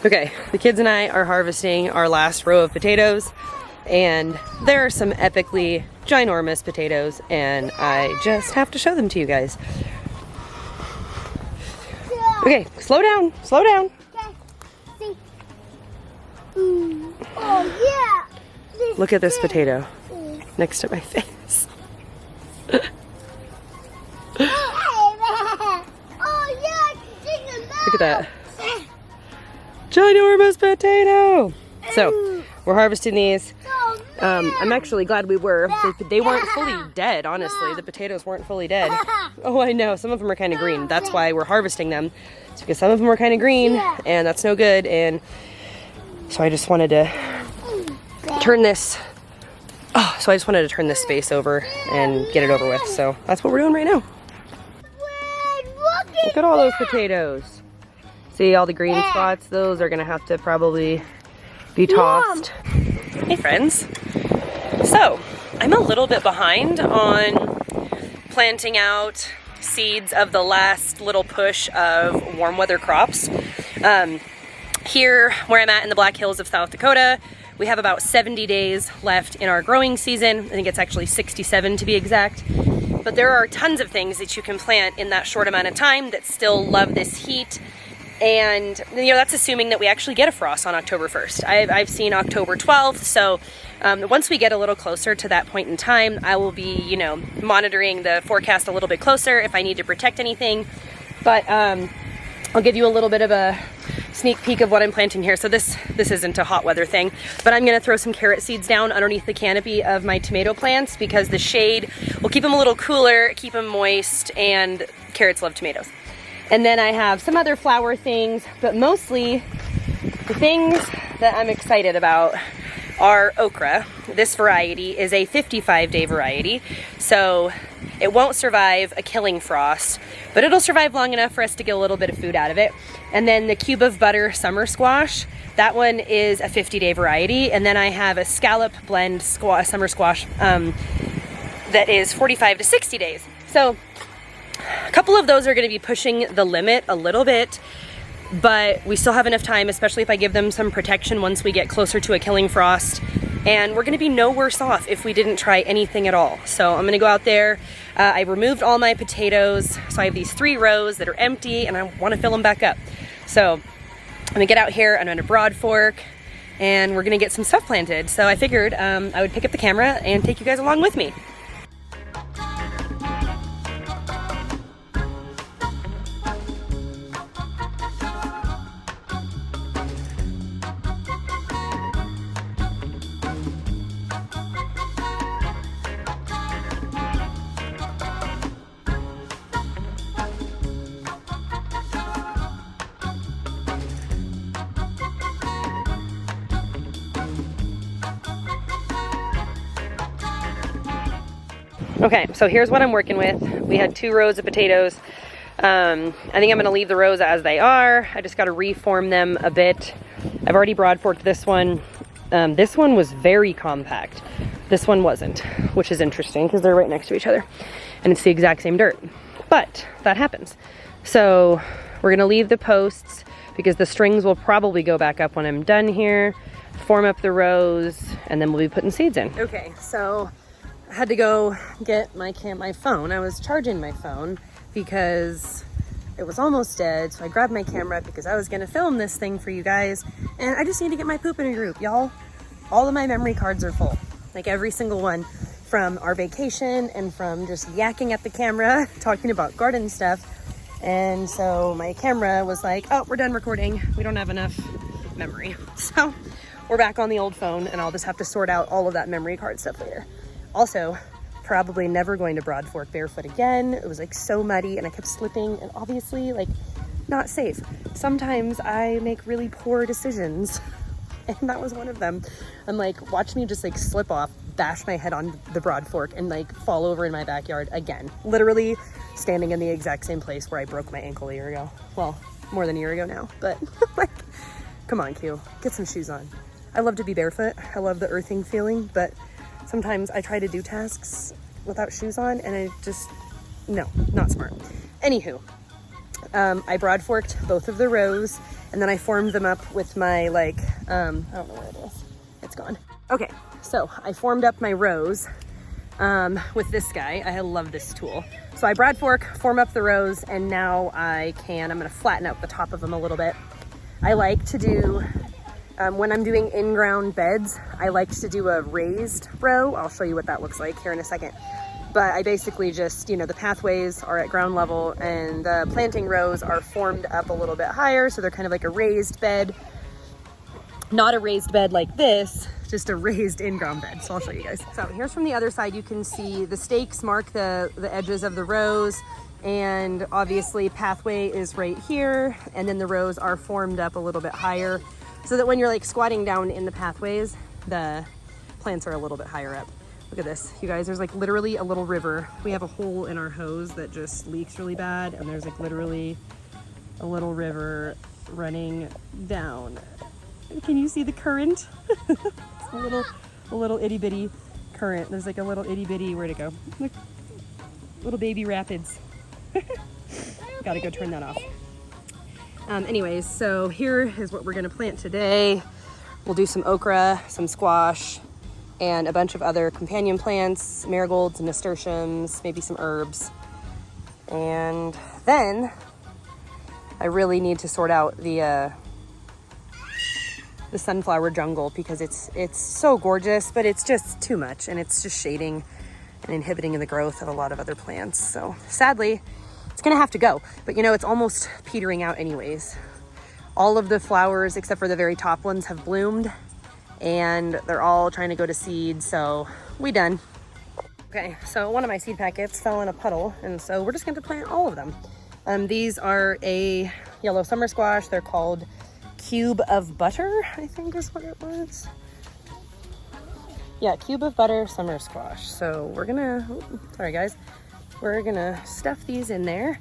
Okay, the kids and I are harvesting our last row of potatoes, and there are some epically ginormous potatoes, and I just have to show them to you guys. Okay, slow down, slow down. Okay, see. Oh yeah. Look at this potato next to my face. Oh yeah, Look at that. Ginormous potato. So we're harvesting these. I'm actually glad we were. They weren't fully dead, honestly. The potatoes weren't fully dead. Oh, I know. Some of them are kind of green. That's why we're harvesting them. It's because some of them were kind of green, and that's no good. And so I just wanted to turn this. Oh, so I just wanted to turn this space over and get it over with. So that's what we're doing right now. Look at all those potatoes. See all the green spots? Those are gonna have to probably be tossed. Hey friends. So I'm a little bit behind on planting out seeds of the last little push of warm weather crops. Here where I'm at in the Black Hills of South Dakota, we have about 70 days left in our growing season. I think it's actually 67 to be exact. But there are tons of things that you can plant in that short amount of time that still love this heat. And you know, that's assuming that we actually get a frost on October 1st. I've seen October 12th, so once we get a little closer to that point in time, I will be, you know, monitoring the forecast a little bit closer if I need to protect anything. But I'll give you a little bit of a sneak peek of what I'm planting here. So this isn't a hot weather thing, but I'm gonna throw some carrot seeds down underneath the canopy of my tomato plants because the shade will keep them a little cooler, keep them moist, and carrots love tomatoes. And then I have some other flower things, but mostly the things that I'm excited about are okra. This variety is a 55-day variety, so it won't survive a killing frost, but it'll survive long enough for us to get a little bit of food out of it. And then the cube of butter summer squash, that one is a 50-day variety. And then I have a scallop blend summer squash that is 45 to 60 days. So a couple of those are going to be pushing the limit a little bit, but we still have enough time, especially if I give them some protection once we get closer to a killing frost. And we're going to be no worse off if we didn't try anything at all. So I'm going to go out there. I removed all my potatoes, so I have these 3 rows that are empty, and I want to fill them back up. So I'm going to get out here, I'm going to broad fork, and we're going to get some stuff planted. So I figured I would pick up the camera and take you guys along with me. Okay, so here's what I'm working with. We had 2 rows of potatoes. I think I'm gonna leave the rows as they are. I just gotta reform them a bit. I've already broad forked this one. This one was very compact. This one wasn't, which is interesting because they're right next to each other and it's the exact same dirt, but that happens. So we're gonna leave the posts because the strings will probably go back up when I'm done here, form up the rows, and then we'll be putting seeds in. Okay, so I had to go get my phone. I was charging my phone because it was almost dead. So I grabbed my camera because I was gonna film this thing for you guys. And I just need to get my poop in a group, y'all. All of my memory cards are full. Like every single one from our vacation and from just yakking at the camera, talking about garden stuff. And so my camera was like, oh, we're done recording. We don't have enough memory. So we're back on the old phone and I'll just have to sort out all of that memory card stuff later. Also, probably never going to broad fork barefoot again. It was like so muddy and I kept slipping and obviously like not safe. Sometimes I make really poor decisions and that was one of them. I'm like, watch me just like slip off, bash my head on the broad fork and like fall over in my backyard again. Literally standing in the exact same place where I broke my ankle a year ago. Well, more than a year ago now, but like, come on Q, get some shoes on. I love to be barefoot. I love the earthing feeling, but sometimes I try to do tasks without shoes on and I just, no, not smart. Anywho, I broad forked both of the rows And then I formed them up with my like, I don't know where it is. It's gone. Okay, so I formed up my rows with this guy. I love this tool. So I brad fork, form up the rows, and now I'm gonna flatten out the top of them a little bit. I like to do, when I'm doing in-ground beds, I like to do a raised row. I'll show you what that looks like here in a second. But I basically just, you know, the pathways are at ground level and the planting rows are formed up a little bit higher. So they're kind of like a raised bed, not a raised bed like this, just a raised in-ground bed. So I'll show you guys. So here's from the other side, you can see the stakes mark the edges of the rows, and obviously pathway is right here. And then the rows are formed up a little bit higher so that when you're like squatting down in the pathways, the plants are a little bit higher up. Look at this, you guys, there's like literally a little river. We have a hole in our hose that just leaks really bad, and there's like literally a little river running down. Can you see the current? It's a little itty bitty current. There's like a little itty bitty, where'd it go? Look, little baby rapids. Gotta go turn that off. Anyways, so here is what we're gonna plant today. We'll do some okra, some squash, and a bunch of other companion plants, marigolds, nasturtiums, maybe some herbs. And then I really need to sort out the sunflower jungle because it's so gorgeous, but it's just too much, and it's just shading and inhibiting the growth of a lot of other plants. So sadly, it's gonna have to go. But you know, it's almost petering out anyways. All of the flowers, except for the very top ones, have bloomed, and they're all trying to go to seed, so we done. Okay, so one of my seed packets fell in a puddle, and so we're just going to plant all of them. These are a yellow summer squash. They're called Cube of Butter, I think is what it was. Yeah, Cube of Butter summer squash. So we're gonna, sorry guys, we're gonna stuff these in there.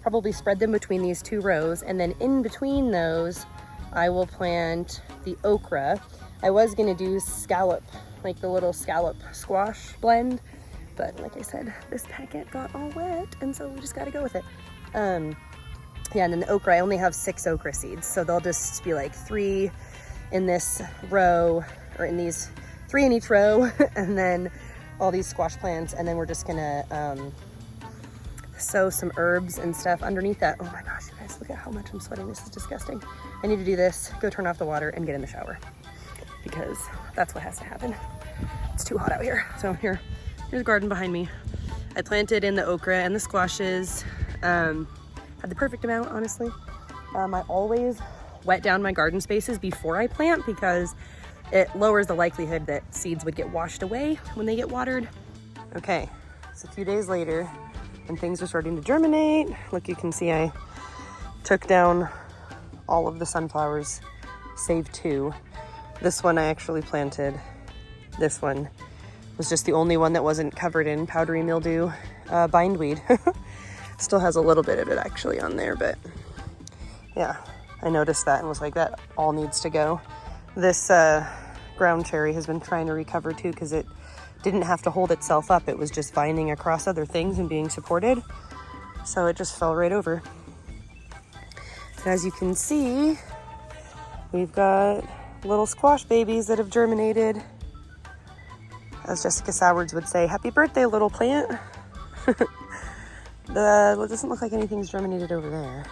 Probably spread them between these two rows, and then in between those, I will plant the okra. I was gonna do scallop, like the little scallop squash blend, but like I said, this packet got all wet, and so we just gotta go with it. Yeah, and then the okra, I only have 6 okra seeds, so they'll just be like 3 in this row, or in these 3 in each row, and then all these squash plants, and then we're just gonna sow some herbs and stuff underneath that. Oh my gosh, you guys, look at how much I'm sweating. This is disgusting. I need to do this, go turn off the water, and get in the shower because that's what has to happen. It's too hot out here. So here's the garden behind me. I planted in the okra and the squashes. Had the perfect amount, honestly. I always wet down my garden spaces before I plant because it lowers the likelihood that seeds would get washed away when they get watered. Okay, it's a few days later and things are starting to germinate. Look, you can see I took down all of the sunflowers, save 2. This one I actually planted. This one was just the only one that wasn't covered in powdery mildew bindweed. Still has a little bit of it actually on there, but yeah, I noticed that and was like, that all needs to go. This ground cherry has been trying to recover too because it didn't have to hold itself up. It was just vining across other things and being supported. So it just fell right over. As you can see, we've got little squash babies that have germinated. As Jessica Sowards would say, happy birthday, little plant. It doesn't look like anything's germinated over there.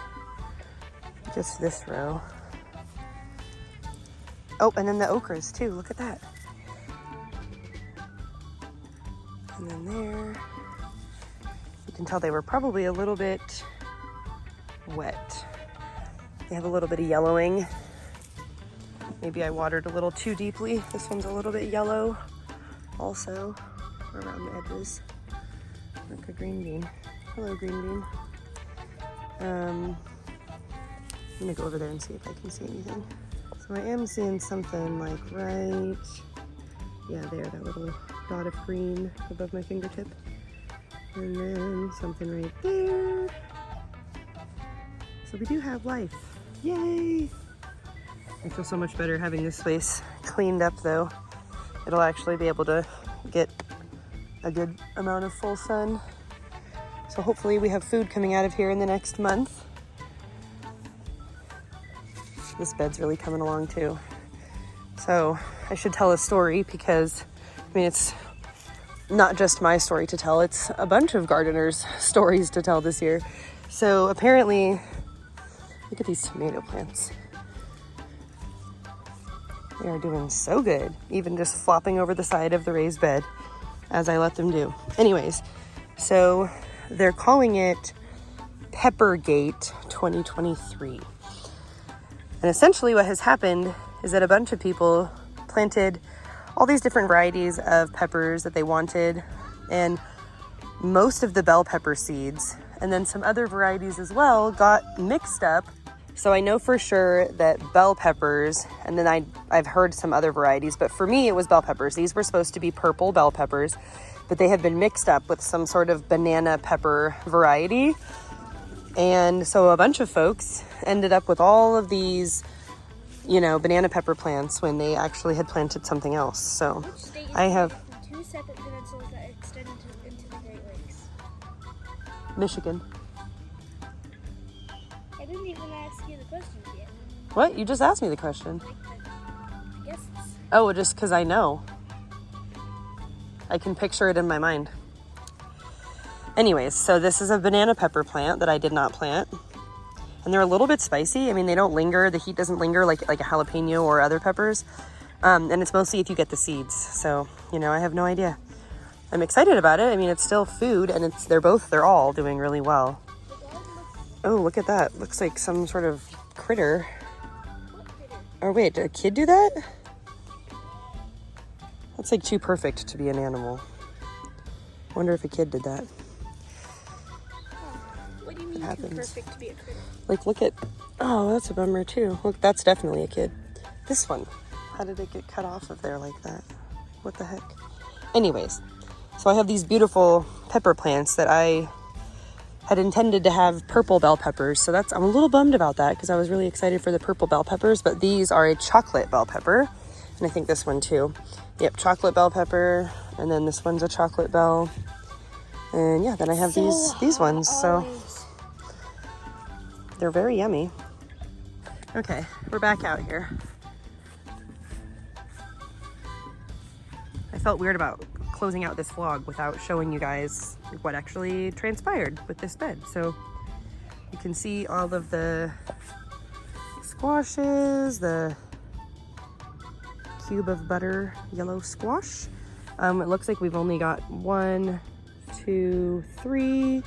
Just this row. Oh, and then the okras too, look at that. And then there, you can tell they were probably a little bit wet. They have a little bit of yellowing. Maybe I watered a little too deeply. This one's a little bit yellow also around the edges. Like a green bean. Hello, green bean. I'm gonna go over there and see if I can see anything. So I am seeing something like right, yeah, there, that little dot of green above my fingertip. And then something right there. So we do have life. Yay! I feel so much better having this place cleaned up though. It'll actually be able to get a good amount of full sun. So hopefully we have food coming out of here in the next month. this bed's really coming along too. So I should tell a story because, I mean, it's not just my story to tell, it's a bunch of gardeners' stories to tell this year. So apparently, look at these tomato plants. They are doing so good, even just flopping over the side of the raised bed as I let them do. Anyways, so they're calling it PepperGate 2023. And essentially what has happened is that a bunch of people planted all these different varieties of peppers that they wanted, and most of the bell pepper seeds, and then some other varieties as well, got mixed up. So I know for sure that bell peppers, and then I've heard some other varieties, but for me it was bell peppers. These were supposed to be purple bell peppers, but they had been mixed up with some sort of banana pepper variety. And so a bunch of folks ended up with all of these, you know, banana pepper plants when they actually had planted something else. So I have two separate peninsulas that extend into the Great Lakes. Michigan. I didn't even ask you the question yet. What? You just asked me the question. I guess it's... Oh, just because I know. I can picture it in my mind. Anyways, so this is a banana pepper plant that I did not plant. And they're a little bit spicy. I mean, they don't linger. The heat doesn't linger like a jalapeno or other peppers. And it's mostly if you get the seeds. So, you know, I have no idea. I'm excited about it. I mean, it's still food, and they're all doing really well. Oh, look at that. Looks like some sort of critter. Oh, wait, did a kid do that? That's like too perfect to be an animal. Wonder if a kid did that. What do you mean too perfect to be a critter? Like, look at, oh, that's a bummer too. Look, that's definitely a kid. This one, how did it get cut off of there like that? What the heck? Anyways, so I have these beautiful pepper plants that I had intended to have purple bell peppers. So I'm a little bummed about that because I was really excited for the purple bell peppers, but these are a chocolate bell pepper. And I think this one too. Yep, chocolate bell pepper. And then this one's a chocolate bell. And yeah, then I have these ones. So they're very yummy. Okay, we're back out here. I felt weird about closing out this vlog without showing you guys what actually transpired with this bed. So you can see all of the squashes, the cube of butter yellow squash. It looks like we've only got 1, 2, 3,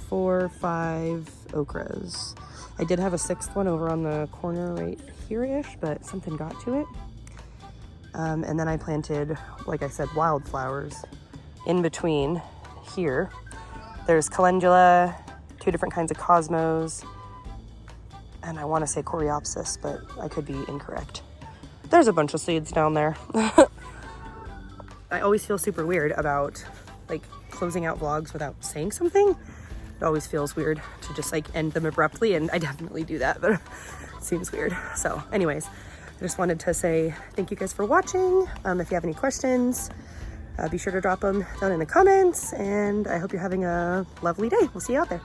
4, 5 okras. I did have a 6th one over on the corner right here-ish, but something got to it. And then I planted, like I said, wildflowers in between here. There's calendula, 2 different kinds of cosmos, and I want to say coreopsis, but I could be incorrect. There's a bunch of seeds down there. I always feel super weird about like closing out vlogs without saying something. It always feels weird to just like end them abruptly, and I definitely do that, but it seems weird. So anyways, I just wanted to say thank you guys for watching. If you have any questions, be sure to drop them down in the comments, and I hope you're having a lovely day. We'll see you out there.